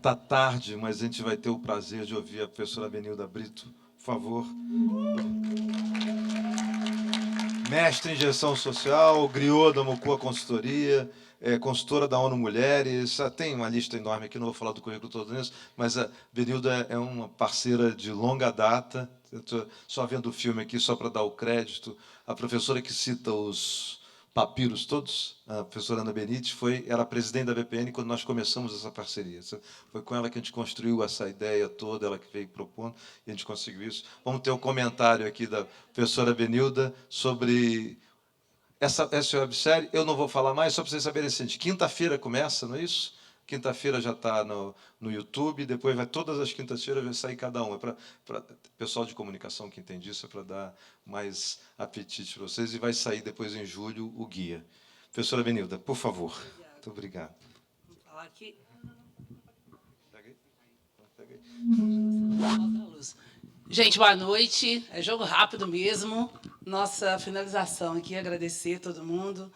Tá tarde, mas a gente vai ter o prazer de ouvir a professora Benilda Brito, por favor. Mestre em gestão social, griot da Mocoa Consultoria, consultora da ONU Mulheres, tem uma lista enorme aqui, não vou falar do currículo todo nisso, mas a Benilda é uma parceira de longa data. Eu estou só vendo o filme aqui, só para dar o crédito. A professora que cita os papiros todos, a professora Ana Benite, era presidente da BPN quando nós começamos essa parceria. Foi com ela que a gente construiu essa ideia toda, ela que veio propondo, e a gente conseguiu isso. Vamos ter um comentário aqui da professora Benilda sobre essa websérie. Eu não vou falar mais, só para vocês saberem o seguinte: quinta-feira começa, não é isso? Quinta-feira já está no YouTube, depois vai todas as quintas-feiras, vai sair cada uma. Para pessoal de comunicação que entende isso, é para dar mais apetite para vocês, e vai sair depois em julho o guia. Professora Benilda, por favor. Obrigada. Muito obrigado. Vou falar aqui. Pega aí. Gente, boa noite. É jogo rápido mesmo. Nossa finalização aqui, agradecer a todo mundo.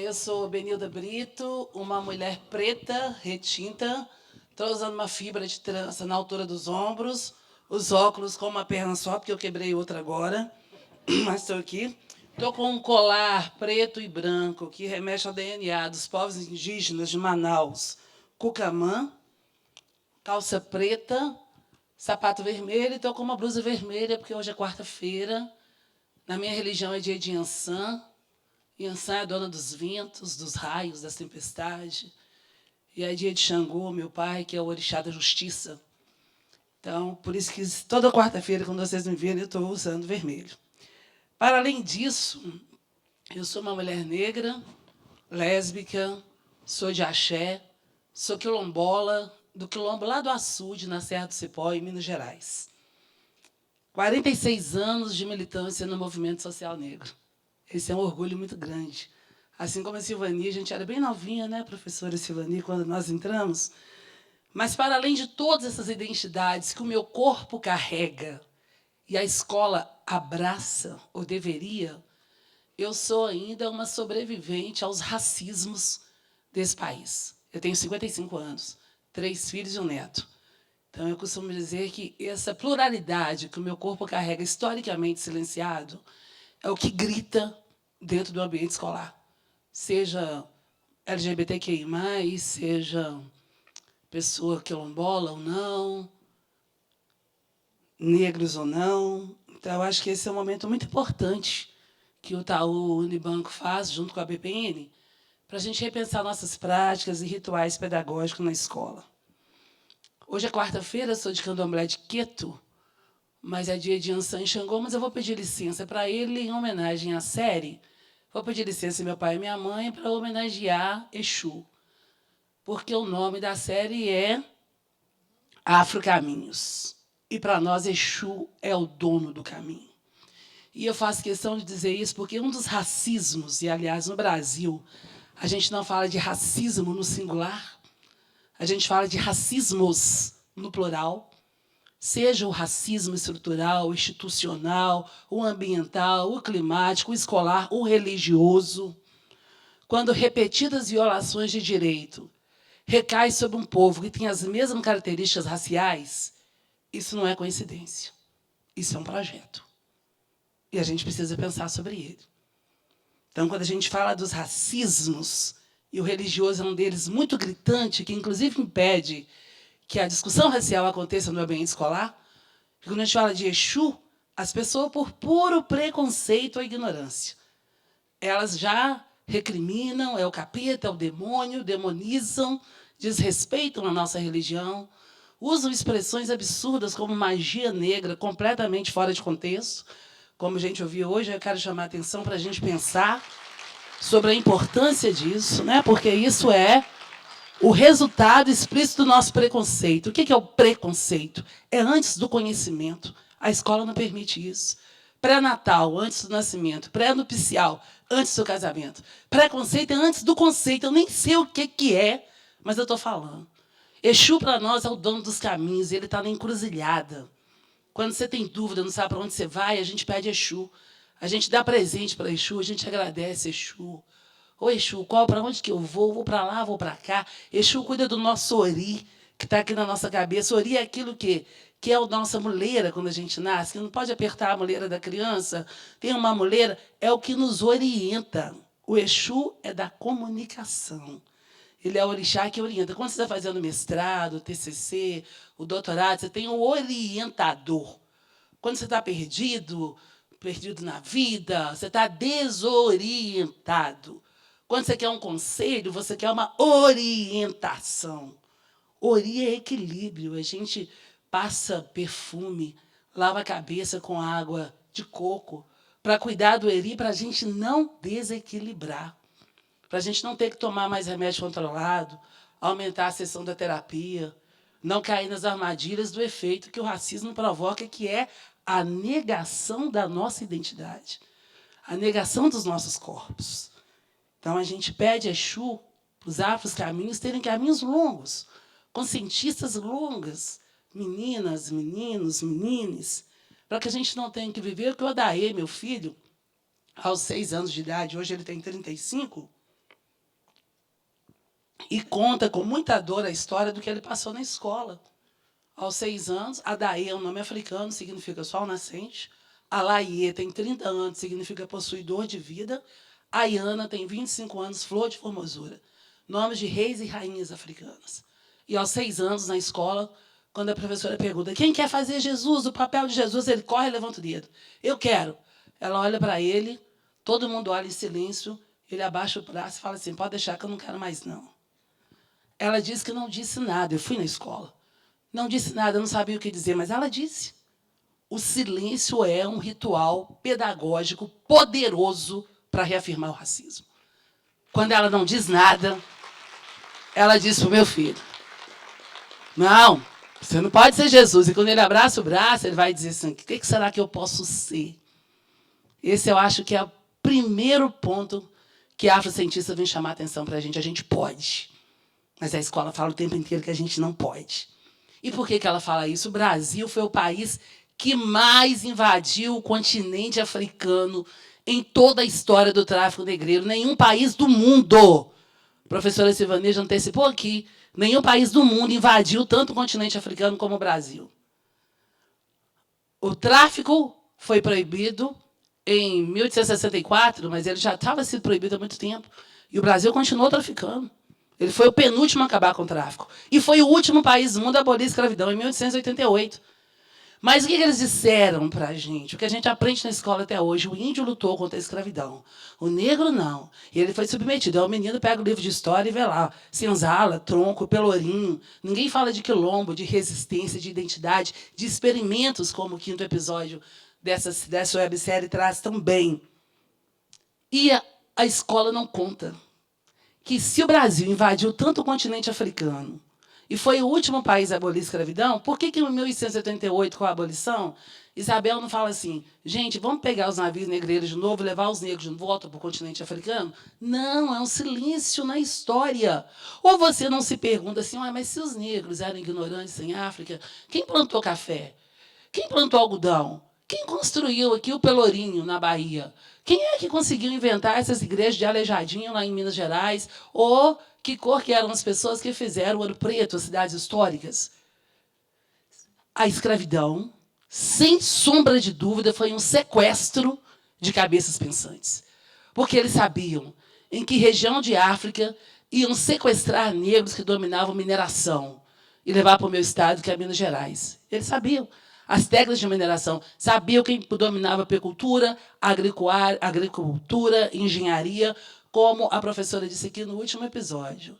Eu sou Benilda Brito, uma mulher preta, retinta. Estou usando uma fibra de trança na altura dos ombros, os óculos com uma perna só, porque eu quebrei outra agora, mas estou aqui. Estou com um colar preto e branco que remete ao DNA dos povos indígenas de Manaus, Cucamã, calça preta, sapato vermelho, e estou com uma blusa vermelha, porque hoje é quarta-feira. Na minha religião é dia de Iansã. Iansã é a dona dos ventos, dos raios, das tempestades. E é dia de Xangô, meu pai, que é o orixá da justiça. Então, por isso que toda quarta-feira, quando vocês me verem, eu estou usando vermelho. Para além disso, eu sou uma mulher negra, lésbica, sou de axé, sou quilombola, do quilombo lá do Açude, na Serra do Cipó, em Minas Gerais. 46 anos de militância no movimento social negro. Esse é um orgulho muito grande. Assim como a Silvani, a gente era bem novinha, né, professora Silvani, quando nós entramos. Mas, para além de todas essas identidades que o meu corpo carrega e a escola abraça, ou deveria, eu sou ainda uma sobrevivente aos racismos desse país. Eu tenho 55 anos, 3 filhos e um neto. Então, eu costumo dizer que essa pluralidade que o meu corpo carrega historicamente silenciado é o que grita dentro do ambiente escolar. Seja LGBTQI+, seja pessoa quilombola ou não, negros ou não. Então, eu acho que esse é um momento muito importante que o Itaú Unibanco faz, junto com a BPN, para a gente repensar nossas práticas e rituais pedagógicos na escola. Hoje é quarta-feira, sou de Candomblé de Queto, mas é dia de Iansã e Xangô, mas eu vou pedir licença para ele em homenagem à série. Vou pedir licença ao meu pai e minha mãe para homenagear Exu, porque o nome da série é Afrocaminhos. E, para nós, Exu é o dono do caminho. E eu faço questão de dizer isso porque um dos racismos, e, aliás, no Brasil, a gente não fala de racismo no singular, a gente fala de racismos no plural, seja o racismo estrutural, o institucional, o ambiental, o climático, o escolar, o religioso. Quando repetidas violações de direito recaem sobre um povo que tem as mesmas características raciais, isso não é coincidência. Isso é um projeto. E a gente precisa pensar sobre ele. Então, quando a gente fala dos racismos, e o religioso é um deles muito gritante, que inclusive impede que a discussão racial aconteça no ambiente escolar, porque quando a gente fala de Exu, as pessoas, por puro preconceito ou ignorância, elas já recriminam, é o capeta, é o demônio, demonizam, desrespeitam a nossa religião, usam expressões absurdas como magia negra, completamente fora de contexto. Como a gente ouviu hoje, eu quero chamar a atenção para a gente pensar sobre a importância disso, né? Porque isso é o resultado explícito do nosso preconceito. O que é o preconceito? É antes do conhecimento. A escola não permite isso. Pré-natal, antes do nascimento. Pré-nupcial, antes do casamento. Preconceito é antes do conceito. Eu nem sei o que é, mas eu estou falando. Exu, para nós, é o dono dos caminhos. Ele está na encruzilhada. Quando você tem dúvida, não sabe para onde você vai, a gente pede Exu. A gente dá presente para Exu, a gente agradece Exu. Ô, Exu, para onde que eu vou? Vou para lá, vou para cá. Exu cuida do nosso ori, que está aqui na nossa cabeça. Ori é aquilo que é a nossa muleira quando a gente nasce, que não pode apertar a muleira da criança. Tem uma muleira, é o que nos orienta. O Exu é da comunicação. Ele é o orixá que orienta. Quando você está fazendo mestrado, o TCC, o doutorado, você tem um orientador. Quando você está perdido na vida, você está desorientado. Quando você quer um conselho, você quer uma orientação. Ori é equilíbrio. A gente passa perfume, lava a cabeça com água de coco para cuidar do eri, para a gente não desequilibrar, para a gente não ter que tomar mais remédio controlado, aumentar a sessão da terapia, não cair nas armadilhas do efeito que o racismo provoca, que é a negação da nossa identidade, a negação dos nossos corpos. Então, a gente pede a Exu, para os afros caminhos, terem caminhos longos, com cientistas longas, meninas, meninos, menines, para que a gente não tenha que viver o que o Adaê, meu filho, aos 6 anos de idade, hoje ele tem 35, e conta com muita dor a história do que ele passou na escola. Aos 6 anos, Adaê é um nome africano, significa sol nascente. Alaie tem 30 anos, significa possuidor de vida. Ayana tem 25 anos, flor de formosura. Nomes de reis e rainhas africanas. E aos 6 anos, na escola, quando a professora pergunta quem quer fazer Jesus, o papel de Jesus, ele corre e levanta o dedo. Eu quero. Ela olha para ele, todo mundo olha em silêncio, ele abaixa o braço e fala assim, pode deixar que eu não quero mais, não. Ela disse que não disse nada. Eu fui na escola. Não disse nada, eu não sabia o que dizer, mas ela disse. O silêncio é um ritual pedagógico poderoso para reafirmar o racismo. Quando ela não diz nada, ela diz para o meu filho, não, você não pode ser Jesus. E quando ele abraça o braço, ele vai dizer assim, o que será que eu posso ser? Esse eu acho que é o primeiro ponto que a afrocientista vem chamar a atenção para a gente pode. Mas a escola fala o tempo inteiro que a gente não pode. E por que ela fala isso? O Brasil foi o país que mais invadiu o continente africano em toda a história do tráfico negreiro. Nenhum país do mundo, a professora Silvaneja antecipou aqui, nenhum país do mundo invadiu tanto o continente africano como o Brasil. O tráfico foi proibido em 1864, mas ele já estava sendo proibido há muito tempo. E o Brasil continuou traficando. Ele foi o penúltimo a acabar com o tráfico. E foi o último país do mundo a abolir a escravidão, em 1888. Mas o que eles disseram para a gente? O que a gente aprende na escola até hoje. O índio lutou contra a escravidão. O negro, não. E ele foi submetido. Aí o menino pega o livro de história e vê lá. Senzala, Tronco, Pelourinho. Ninguém fala de quilombo, de resistência, de identidade, de experimentos, como o 5º episódio dessa websérie traz também. E a escola não conta que se o Brasil invadiu tanto o continente africano e foi o último país a abolir a escravidão, por que em 1888, com a abolição, Isabel não fala assim, gente, vamos pegar os navios negreiros de novo e levar os negros de volta para o continente africano? Não, é um silêncio na história. Ou você não se pergunta assim, mas se os negros eram ignorantes em África, quem plantou café? Quem plantou algodão? Quem construiu aqui o Pelourinho, na Bahia? Quem é que conseguiu inventar essas igrejas de Aleijadinho, lá em Minas Gerais? Ou que cor que eram as pessoas que fizeram Ouro Preto, as cidades históricas? A escravidão, sem sombra de dúvida, foi um sequestro de cabeças pensantes. Porque eles sabiam em que região de África iam sequestrar negros que dominavam mineração e levar para o meu estado, que é Minas Gerais. Eles sabiam as técnicas de mineração, sabiam quem dominava a apicultura, agricultura, engenharia, como a professora disse aqui no último episódio.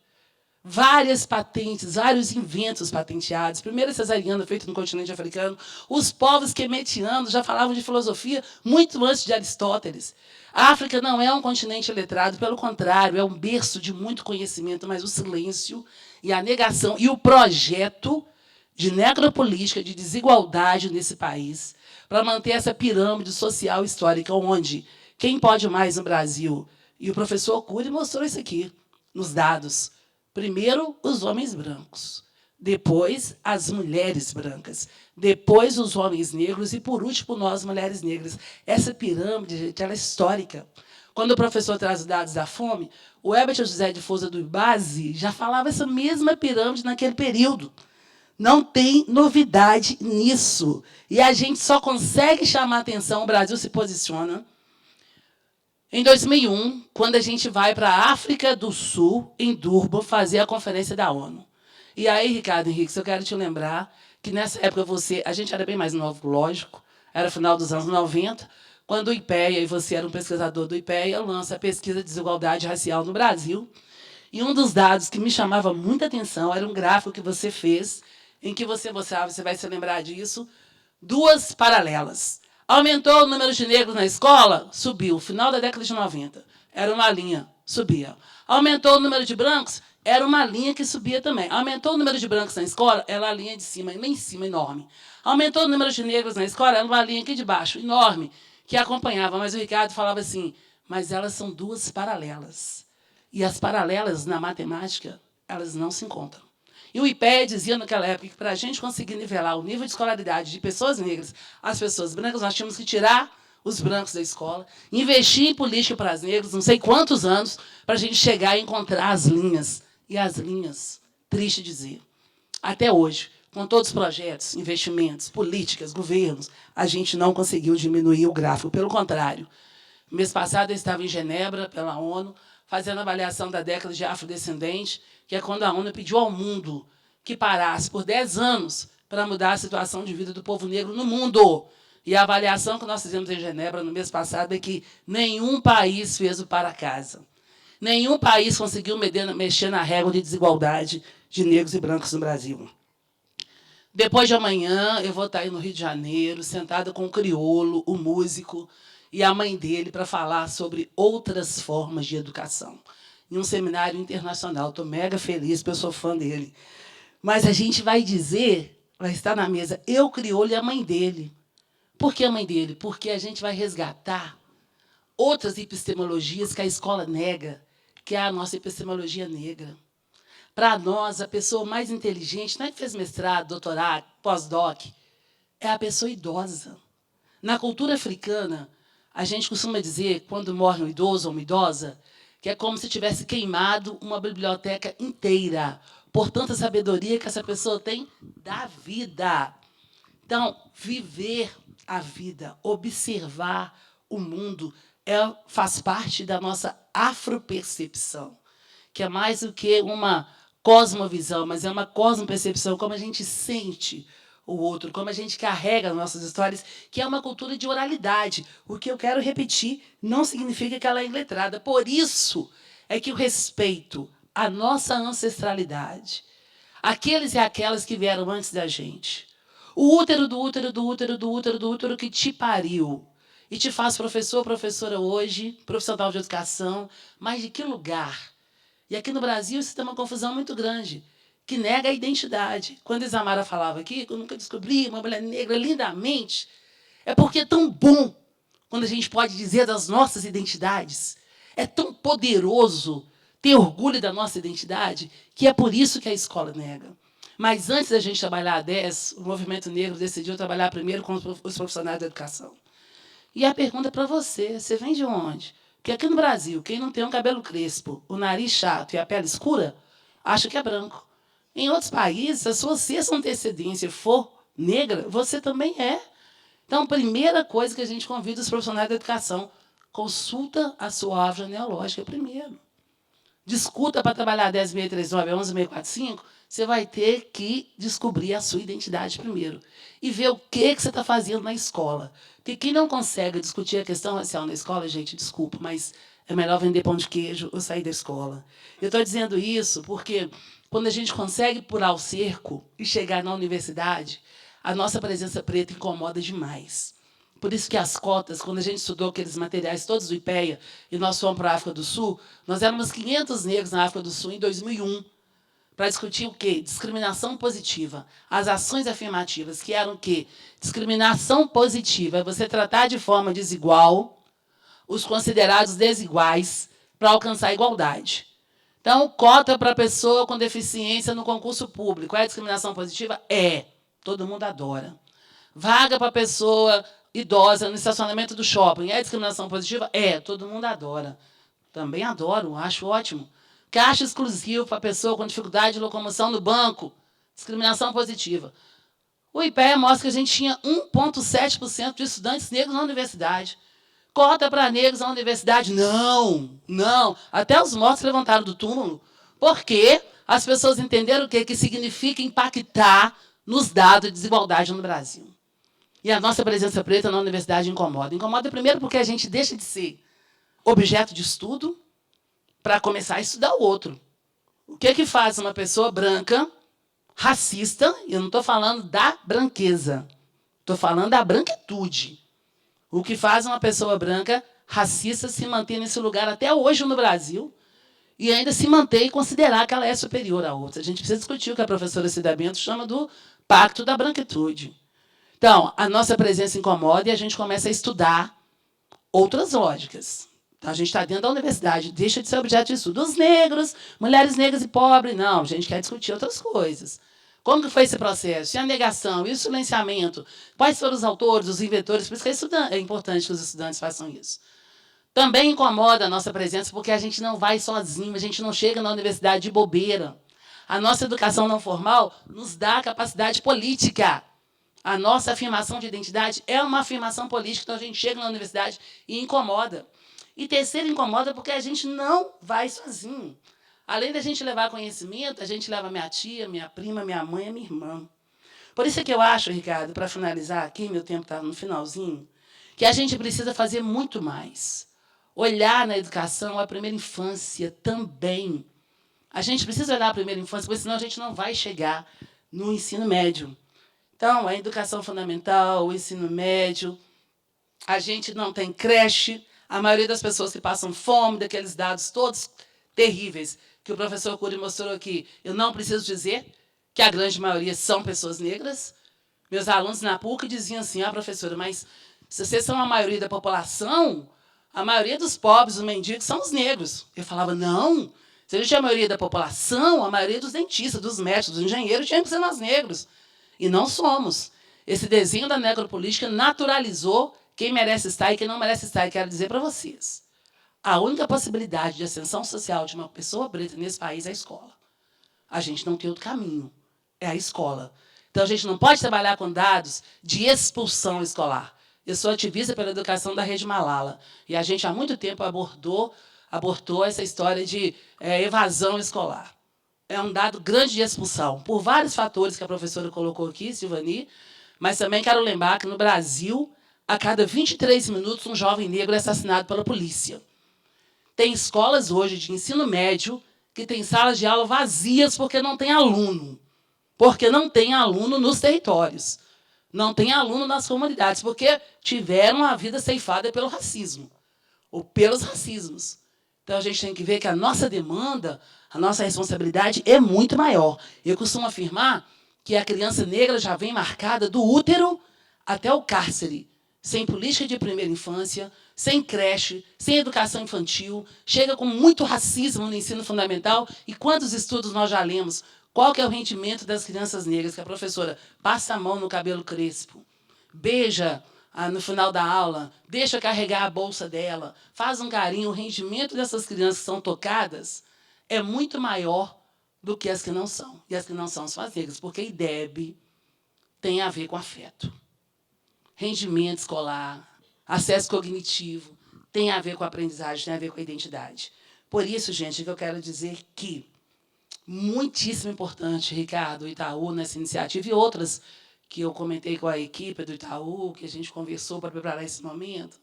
Várias patentes, vários inventos patenteados. Primeira cesariana feita no continente africano. Os povos quemetianos já falavam de filosofia muito antes de Aristóteles. A África não é um continente letrado, pelo contrário, é um berço de muito conhecimento, mas o silêncio e a negação e o projeto de necropolítica, de desigualdade nesse país, para manter essa pirâmide social histórica, onde quem pode mais no Brasil? E o professor Cury mostrou isso aqui, nos dados. Primeiro, os homens brancos. Depois, as mulheres brancas. Depois, os homens negros. E, por último, nós, mulheres negras. Essa pirâmide, gente, ela é histórica. Quando o professor traz os dados da fome, o Herbert José de Souza do IBASE já falava essa mesma pirâmide naquele período. Não tem novidade nisso. E a gente só consegue chamar atenção, o Brasil se posiciona em 2001, quando a gente vai para a África do Sul, em Durban, fazer a conferência da ONU. E aí, Ricardo Henrique, eu quero te lembrar que nessa época a gente era bem mais novo, lógico, era final dos anos 90, quando o IPEA, e você era um pesquisador do IPEA, lança a pesquisa de desigualdade racial no Brasil. E um dos dados que me chamava muita atenção era um gráfico que você fez, em que você mostrava, você vai se lembrar disso, duas paralelas. Aumentou o número de negros na escola? Subiu. Final da década de 90. Era uma linha, subia. Aumentou o número de brancos? Era uma linha que subia também. Aumentou o número de brancos na escola? Era a linha de cima, lá em cima, enorme. Aumentou o número de negros na escola? Era uma linha aqui de baixo, enorme, que acompanhava. Mas o Ricardo falava assim, mas elas são duas paralelas. E as paralelas, na matemática, elas não se encontram. E o IPEA dizia naquela época que para a gente conseguir nivelar o nível de escolaridade de pessoas negras às pessoas brancas, nós tínhamos que tirar os brancos da escola, investir em política para os negros, não sei quantos anos, para a gente chegar e encontrar as linhas. E as linhas, triste dizer, até hoje, com todos os projetos, investimentos, políticas, governos, a gente não conseguiu diminuir o gráfico. Pelo contrário, mês passado eu estava em Genebra, pela ONU, fazendo avaliação da década de afrodescendente, que é quando a ONU pediu ao mundo que parasse por 10 anos para mudar a situação de vida do povo negro no mundo. E a avaliação que nós fizemos em Genebra no mês passado é que nenhum país fez o para casa. Nenhum país conseguiu mexer na régua de desigualdade de negros e brancos no Brasil. Depois de amanhã, eu vou estar aí no Rio de Janeiro, sentada com o crioulo, o músico, e a mãe dele para falar sobre outras formas de educação, em um seminário internacional. Estou mega feliz, porque eu sou fã dele. Mas a gente vai dizer, vai estar na mesa, eu, crioulo, e a mãe dele. Por que a mãe dele? Porque a gente vai resgatar outras epistemologias que a escola nega, que é a nossa epistemologia negra. Para nós, a pessoa mais inteligente, não é que fez mestrado, doutorado, pós-doc, é a pessoa idosa. Na cultura africana, a gente costuma dizer, quando morre um idoso ou uma idosa, que é como se tivesse queimado uma biblioteca inteira, por tanta sabedoria que essa pessoa tem da vida. Então, viver a vida, observar o mundo, faz parte da nossa afropercepção, que é mais do que uma cosmovisão, mas é uma cosmopercepção, como a gente sente o outro, como a gente carrega as nossas histórias, que é uma cultura de oralidade. O que eu quero repetir não significa que ela é iletrada. Por isso é que o respeito à nossa ancestralidade, aqueles e aquelas que vieram antes da gente, o útero do útero do útero do útero do útero que te pariu e te faz professor, professora hoje, profissional de educação, mas de que lugar? E aqui no Brasil isso tem uma confusão muito grande, que nega a identidade. Quando a Isamara falava aqui, que eu nunca descobri uma mulher negra lindamente, é porque é tão bom quando a gente pode dizer das nossas identidades. É tão poderoso ter orgulho da nossa identidade, que é por isso que a escola nega. Mas antes da gente trabalhar a 10, o movimento negro decidiu trabalhar primeiro com os profissionais da educação. E a pergunta para você vem de onde? Porque aqui no Brasil, quem não tem um cabelo crespo, o nariz chato e a pele escura, acha que é branco. Em outros países, se a sua sexta antecedência for negra, você também é. Então, primeira coisa que a gente convida os profissionais da educação, consulta a sua árvore genealógica primeiro. Discuta para trabalhar 10.639, 11.645, você vai ter que descobrir a sua identidade primeiro. E ver o que você está fazendo na escola. Porque quem não consegue discutir a questão racial na escola, gente, desculpa, mas é melhor vender pão de queijo ou sair da escola. Eu estou dizendo isso porque quando a gente consegue pular o cerco e chegar na universidade, a nossa presença preta incomoda demais. Por isso que as cotas, quando a gente estudou aqueles materiais todos do IPEA, e nós fomos para a África do Sul, nós éramos 500 negros na África do Sul em 2001, para discutir o quê? Discriminação positiva. As ações afirmativas, que eram o quê? Discriminação positiva é você tratar de forma desigual os considerados desiguais para alcançar a igualdade. Então, cota para pessoa com deficiência no concurso público. É discriminação positiva? É. Todo mundo adora. Vaga para pessoa idosa no estacionamento do shopping. É discriminação positiva? É. Todo mundo adora. Também adoro, acho ótimo. Caixa exclusivo para pessoa com dificuldade de locomoção no banco. Discriminação positiva. O IPEA mostra que a gente tinha 1,7% de estudantes negros na universidade. Cota para negros na universidade? Não, não. Até os mortos levantaram do túmulo. Porque as pessoas entenderam o que significa impactar nos dados de desigualdade no Brasil. E a nossa presença preta na universidade incomoda. Incomoda primeiro porque a gente deixa de ser objeto de estudo para começar a estudar o outro. O que faz uma pessoa branca, racista, e eu não estou falando da branqueza, estou falando da branquitude. O que faz uma pessoa branca, racista, se manter nesse lugar até hoje no Brasil e ainda se manter e considerar que ela é superior a outra. A gente precisa discutir o que a professora Cida Bento chama do pacto da branquitude. Então, a nossa presença incomoda e a gente começa a estudar outras lógicas. Então, a gente está dentro da universidade, deixa de ser objeto de estudo. Os negros, mulheres negras e pobres, não, a gente quer discutir outras coisas. Como que foi esse processo? E a negação, e o silenciamento? Quais foram os autores, os inventores? Por isso que é importante que os estudantes façam isso. Também incomoda a nossa presença porque a gente não vai sozinho, a gente não chega na universidade de bobeira. A nossa educação não formal nos dá capacidade política. A nossa afirmação de identidade é uma afirmação política, então a gente chega na universidade e incomoda. E terceiro, incomoda porque a gente não vai sozinho. Além da gente levar conhecimento, a gente leva minha tia, minha prima, minha mãe e minha irmã. Por isso é que eu acho, Ricardo, para finalizar aqui, meu tempo está no finalzinho, que a gente precisa fazer muito mais. Olhar na educação a primeira infância também. A gente precisa olhar a primeira infância, porque senão a gente não vai chegar no ensino médio. Então, a educação fundamental, o ensino médio, a gente não tem creche, a maioria das pessoas que passam fome, daqueles dados todos terríveis que o professor Cury mostrou aqui, eu não preciso dizer que a grande maioria são pessoas negras. Meus alunos na PUC diziam assim, professora, mas se vocês são a maioria da população, a maioria dos pobres, os mendigos, são os negros. Eu falava, não, se a gente é a maioria da população, a maioria dos dentistas, dos médicos, dos engenheiros, tinha que ser nós negros. E não somos. Esse desenho da necropolítica naturalizou quem merece estar e quem não merece estar. E quero dizer para vocês, a única possibilidade de ascensão social de uma pessoa preta nesse país é a escola. A gente não tem outro caminho. É a escola. Então, a gente não pode trabalhar com dados de expulsão escolar. Eu sou ativista pela educação da Rede Malala. E a gente, há muito tempo, abortou essa história de evasão escolar. É um dado grande de expulsão, por vários fatores que a professora colocou aqui, Silvani, mas também quero lembrar que, no Brasil, a cada 23 minutos, um jovem negro é assassinado pela polícia. Tem escolas hoje de ensino médio que têm salas de aula vazias porque não tem aluno. Porque não tem aluno nos territórios. Não tem aluno nas comunidades, porque tiveram a vida ceifada pelo racismo, ou pelos racismos. Então, a gente tem que ver que a nossa demanda, a nossa responsabilidade é muito maior. Eu costumo afirmar que a criança negra já vem marcada do útero até o cárcere, sem política de primeira infância, sem creche, sem educação infantil, chega com muito racismo no ensino fundamental. E quantos estudos nós já lemos? Qual que é o rendimento das crianças negras? Que a professora passa a mão no cabelo crespo, beija no final da aula, deixa carregar a bolsa dela, faz um carinho. O rendimento dessas crianças que são tocadas é muito maior do que as que não são. E as que não são as negras, porque IDEB tem a ver com afeto. Rendimento escolar, acesso cognitivo, tem a ver com a aprendizagem, tem a ver com a identidade. Por isso, gente, que eu quero dizer que muitíssimo importante, Ricardo, o Itaú, nessa iniciativa, e outras que eu comentei com a equipe do Itaú, que a gente conversou para preparar esse momento.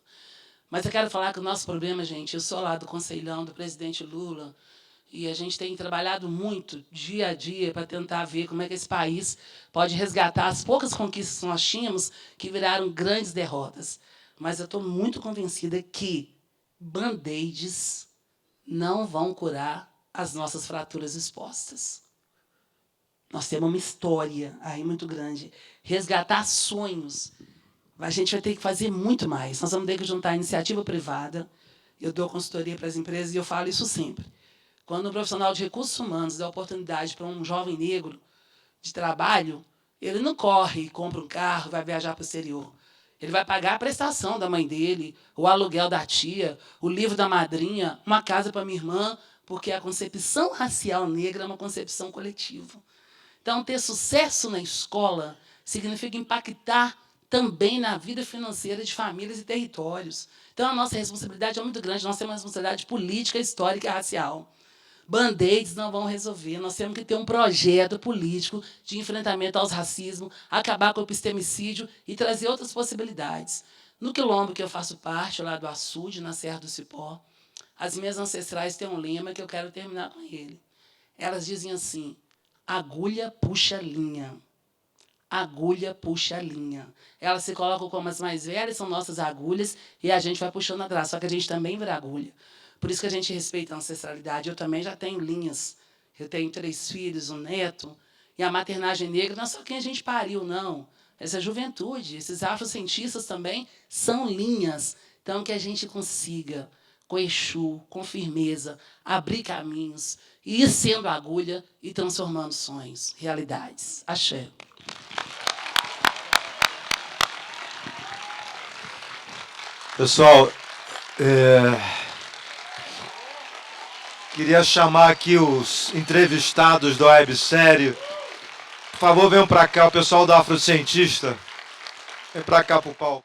Mas eu quero falar que o nosso problema, gente, eu sou lá do conselhão do presidente Lula, e a gente tem trabalhado muito, dia a dia, para tentar ver como é que esse país pode resgatar as poucas conquistas que nós tínhamos, que viraram grandes derrotas. Mas eu estou muito convencida que band-aids não vão curar as nossas fraturas expostas. Nós temos uma história aí muito grande. Resgatar sonhos. A gente vai ter que fazer muito mais. Nós vamos ter que juntar a iniciativa privada. Eu dou consultoria para as empresas e eu falo isso sempre. Quando um profissional de recursos humanos dá oportunidade para um jovem negro de trabalho, ele não corre e compra um carro, vai viajar para o exterior. Ele vai pagar a prestação da mãe dele, o aluguel da tia, o livro da madrinha, uma casa para minha irmã, porque a concepção racial negra é uma concepção coletiva. Então, ter sucesso na escola significa impactar também na vida financeira de famílias e territórios. Então, a nossa responsabilidade é muito grande, nós temos uma responsabilidade política, histórica e racial. Band-aids não vão resolver, nós temos que ter um projeto político de enfrentamento aos racismos, acabar com o epistemicídio e trazer outras possibilidades. No quilombo que eu faço parte, lá do Açude, na Serra do Cipó, as minhas ancestrais têm um lema que eu quero terminar com ele. Elas dizem assim: agulha puxa linha. Agulha puxa linha. Elas se colocam como as mais velhas, são nossas agulhas, e a gente vai puxando atrás, só que a gente também vira agulha. Por isso que a gente respeita a ancestralidade. Eu também já tenho linhas. Eu tenho 3 filhos, um neto. E a maternagem negra não é só quem a gente pariu, não. Essa juventude, esses afrocientistas também são linhas. Então, que a gente consiga, com Exu, com firmeza, abrir caminhos, e ir sendo agulha e transformando sonhos, realidades. Axé. Pessoal, queria chamar aqui os entrevistados da websérie. Por favor, venham para cá, o pessoal do Afrocientista. Vem para cá para o palco.